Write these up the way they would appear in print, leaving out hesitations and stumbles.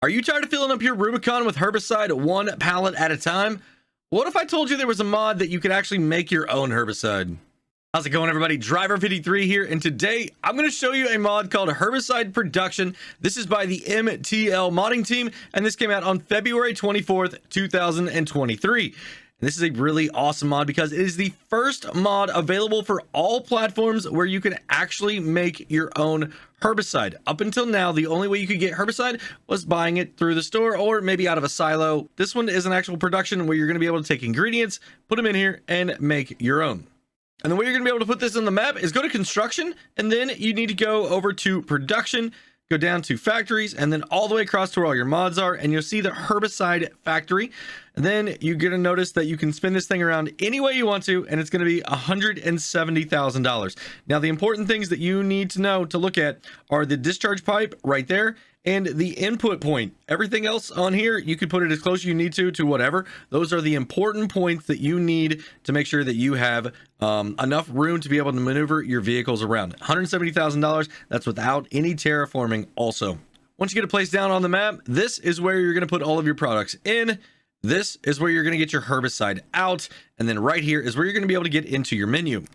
Are you tired of filling up your Rubicon with herbicide one pallet at a time? What if I told you there was a mod that you could actually make your own herbicide? How's it going, everybody? Driver53 here, and today I'm going to show you a mod called Herbicide Production. This is by the MTL modding team, and this came out on February 24th, 2023. And this is a really awesome mod because it is the first mod available for all platforms where you can actually make your own herbicide. Up until now, the only way you could get herbicide was buying it through the store or maybe out of a silo. This one is an actual production where you're going to be able to take ingredients, put them in here, and make your own. And the way you're going to be able to put this on the map is go to construction, and then you need to go over to production, go down to factories, and then all the way across to where all your mods are, and you'll see the herbicide factory. And then you're going to notice that you can spin this thing around any way you want to, and it's going to be $170,000. Now, the important things that you need to know to look at are the discharge pipe right there and the input point. Everything else on here, you can put it as close as you need to whatever. Those are the important points that you need to make sure that you have enough room to be able to maneuver your vehicles around. $170,000, that's without any terraforming also. Once you get a place down on the map, this is where you're going to put all of your products in. This is where you're going to get your herbicide out. And then right here is where you're going to be able to get into your menu.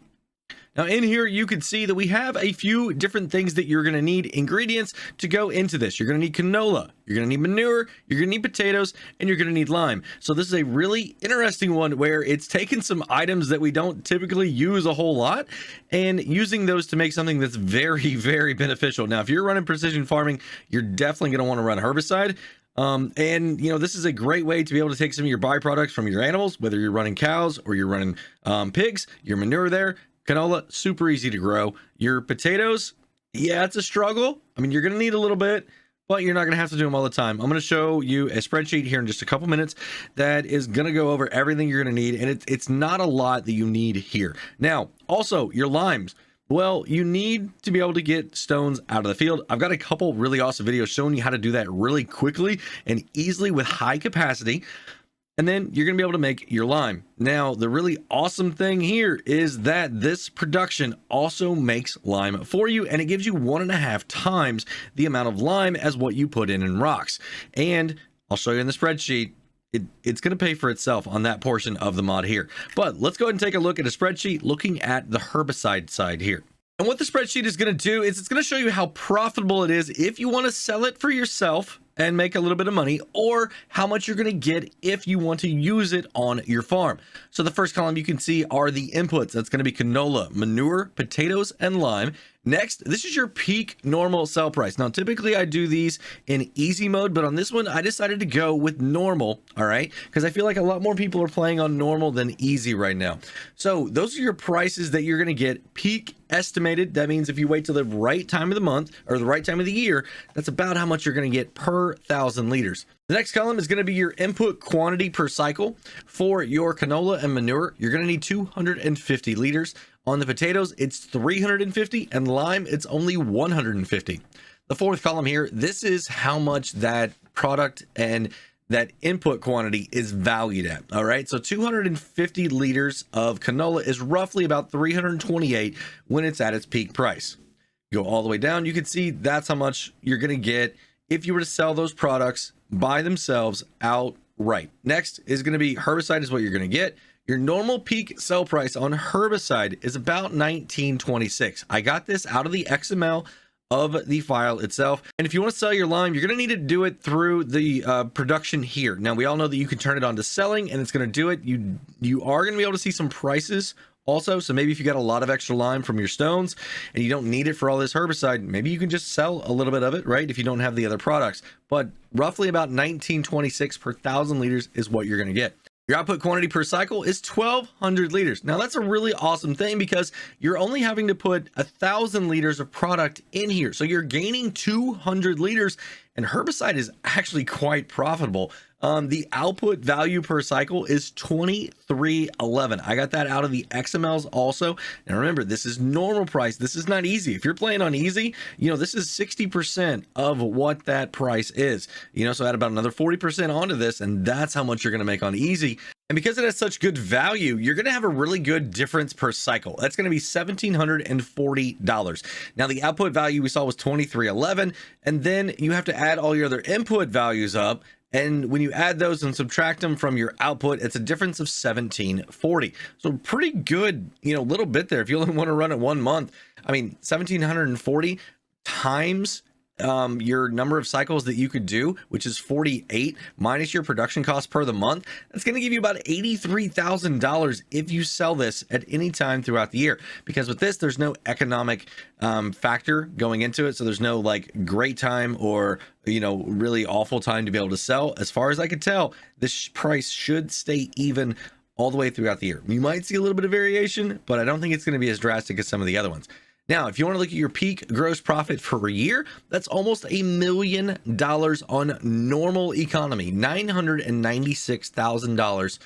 Now in here, you can see that we have a few different things that you're going to need ingredients to go into this. You're going to need canola, you're going to need manure, you're going to need potatoes, and you're going to need lime. So this is a really interesting one where it's taken some items that we don't typically use a whole lot and using those to make something that's very, very beneficial. Now, if you're running precision farming, you're definitely going to want to run herbicide. And you know, this is a great way to be able to take some of your byproducts from your animals, whether you're running cows or you're running pigs, your manure there. Canola, super easy to grow. Your potatoes, yeah, it's a struggle. I mean, you're going to need a little bit, but you're not going to have to do them all the time. I'm going to show you a spreadsheet here in just a couple minutes that is going to go over everything you're going to need, and it's not a lot that you need here. Now, also, your limes. Well, you need to be able to get stones out of the field. I've got a couple really awesome videos showing you how to do that really quickly and easily with high capacity. And then you're going to be able to make your lime. Now, the really awesome thing here is that this production also makes lime for you, and it gives you 1.5 times the amount of lime as what you put in rocks. And I'll show you in the spreadsheet. It's going to pay for itself on that portion of the mod here. But let's go ahead and take a look at a spreadsheet looking at the herbicide side here. And what the spreadsheet is going to do is it's going to show you how profitable it is if you want to sell it for yourself and make a little bit of money, or how much you're going to get if you want to use it on your farm. So the first column you can see are the inputs. That's going to be canola, manure, potatoes, and lime. Next, this is your peak normal sell price. Now, typically I do these in easy mode, but on this one, I decided to go with normal, all right? Because I feel like a lot more people are playing on normal than easy right now. So those are your prices that you're going to get peak estimated. That means if you wait till the right time of the month or the right time of the year, that's about how much you're going to get per 1,000 liters. The next column is going to be your input quantity per cycle. For your canola and manure, you're going to need 250 liters. On the potatoes, it's 350, and lime, it's only 150. The fourth column here, this is how much that product and that input quantity is valued at. All right, so 250 liters of canola is roughly about 328 when it's at its peak price. Go all the way down, you can see that's how much you're going to get if you were to sell those products by themselves outright. Next is going to be herbicide is what you're going to get. Your normal peak sell price on herbicide is about $19.26. I got this out of the XML of the file itself. And if you want to sell your lime, you're going to need to do it through the production here. Now, we all know that you can turn it on to selling, and it's going to do it. You are going to be able to see some prices also. So maybe if you got a lot of extra lime from your stones and you don't need it for all this herbicide, maybe you can just sell a little bit of it, right? If you don't have the other products. But roughly about $19.26 per 1,000 liters is what you're going to get. Your output quantity per cycle is 1,200 liters. Now that's a really awesome thing because you're only having to put 1,000 liters of product in here. So you're gaining 200 liters, and herbicide is actually quite profitable. The output value per cycle is 23.11. I got that out of the XMLs also. And remember, this is normal price. This is not easy. If you're playing on easy, you know, this is 60% of what that price is. You know, so add about another 40% onto this, and that's how much you're going to make on easy. And because it has such good value, you're going to have a really good difference per cycle. That's going to be $1,740. Now, the output value we saw was $23.11, and then you have to add all your other input values up. And when you add those and subtract them from your output, it's a difference of $1,740. So pretty good, little bit there. If you only want to run it 1 month, I mean, 1,740 times your number of cycles that you could do, which is 48 minus your production cost per the month, that's going to give you about $83,000 if you sell this at any time throughout the year. Because with this, there's no economic factor going into it. So there's no like great time or, really awful time to be able to sell. As far as I could tell, this price should stay even all the way throughout the year. You might see a little bit of variation, but I don't think it's going to be as drastic as some of the other ones. Now, if you want to look at your peak gross profit for a year, that's almost $1 million on normal economy, $996,000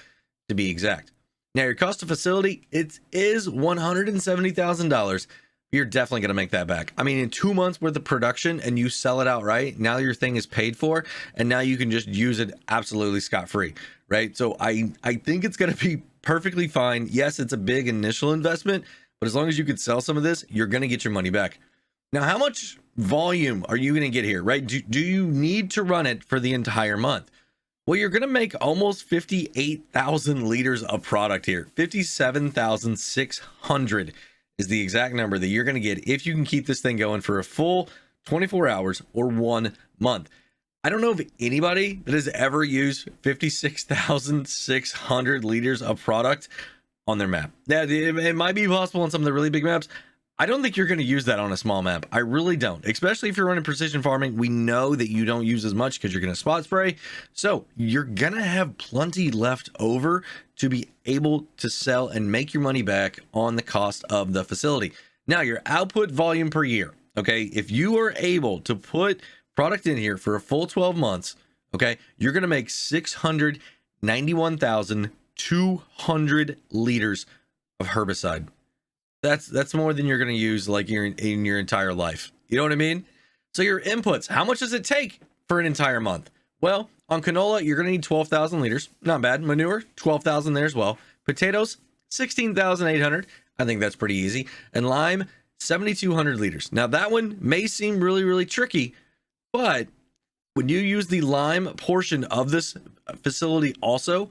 to be exact. Now, your cost of facility, it is $170,000. You're definitely going to make that back. I mean, in 2 months worth of production and you sell it outright, now your thing is paid for, and now you can just use it absolutely scot-free, right? So I think it's going to be perfectly fine. Yes, it's a big initial investment, but as long as you could sell some of this, you're going to get your money back. Now, how much volume are you going to get here, right? Do you need to run it for the entire month? Well, you're going to make almost 58,000 liters of product here. 57,600 is the exact number that you're going to get if you can keep this thing going for a full 24 hours or 1 month. I don't know of anybody that has ever used 56,600 liters of product on their map. Yeah, it might be possible on some of the really big maps. I don't think you're going to use that on a small map. I really don't, especially if you're running precision farming. We know that you don't use as much because you're going to spot spray. So you're going to have plenty left over to be able to sell and make your money back on the cost of the facility. Now, your output volume per year, okay, if you are able to put product in here for a full 12 months, okay, you're going to make 691,200 liters of herbicide. That's more than you're going to use like in your entire life. You know what I mean? So your inputs, how much does it take for an entire month? Well, on canola, you're going to need 12,000 liters. Not bad. Manure, 12,000 there as well. Potatoes, 16,800. I think that's pretty easy. And lime, 7,200 liters. Now that one may seem really, really tricky, but when you use the lime portion of this facility also,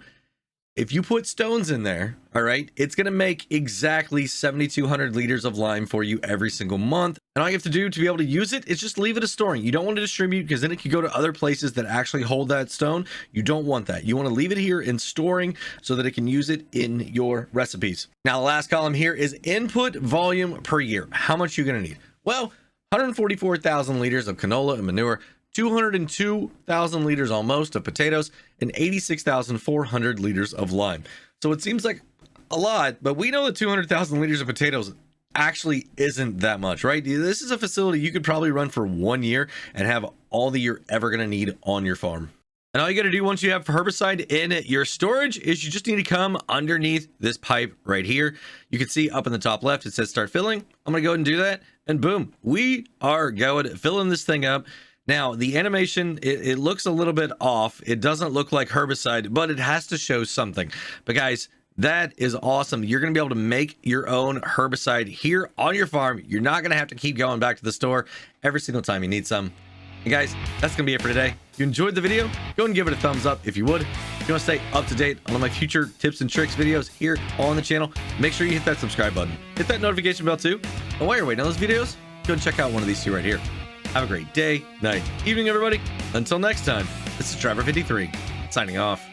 if you put stones in there, all right, it's going to make exactly 7,200 liters of lime for you every single month. And all you have to do to be able to use it is just leave it as storing. You don't want to distribute because then it could go to other places that actually hold that stone. You don't want that. You want to leave it here in storing so that it can use it in your recipes. Now, the last column here is input volume per year. How much you're going to need? Well, 144,000 liters of canola and manure, 202,000 liters almost of potatoes, and 86,400 liters of lime. So it seems like a lot, but we know that 200,000 liters of potatoes actually isn't that much, right? This is a facility you could probably run for 1 year and have all that you're ever going to need on your farm. And all you got to do once you have herbicide in your storage is you just need to come underneath this pipe right here. You can see up in the top left, it says start filling. I'm going to go ahead and do that. And boom, we are going filling this thing up. Now, the animation, it looks a little bit off. It doesn't look like herbicide, but it has to show something. But guys, that is awesome. You're going to be able to make your own herbicide here on your farm. You're not going to have to keep going back to the store every single time you need some. And guys, that's going to be it for today. If you enjoyed the video, go and give it a thumbs up if you would. If you want to stay up to date on all my future tips and tricks videos here on the channel, make sure you hit that subscribe button. Hit that notification bell too. And while you're waiting on those videos, go and check out one of these two right here. Have a great day, night, evening, everybody. Until next time, this is Driver53, signing off.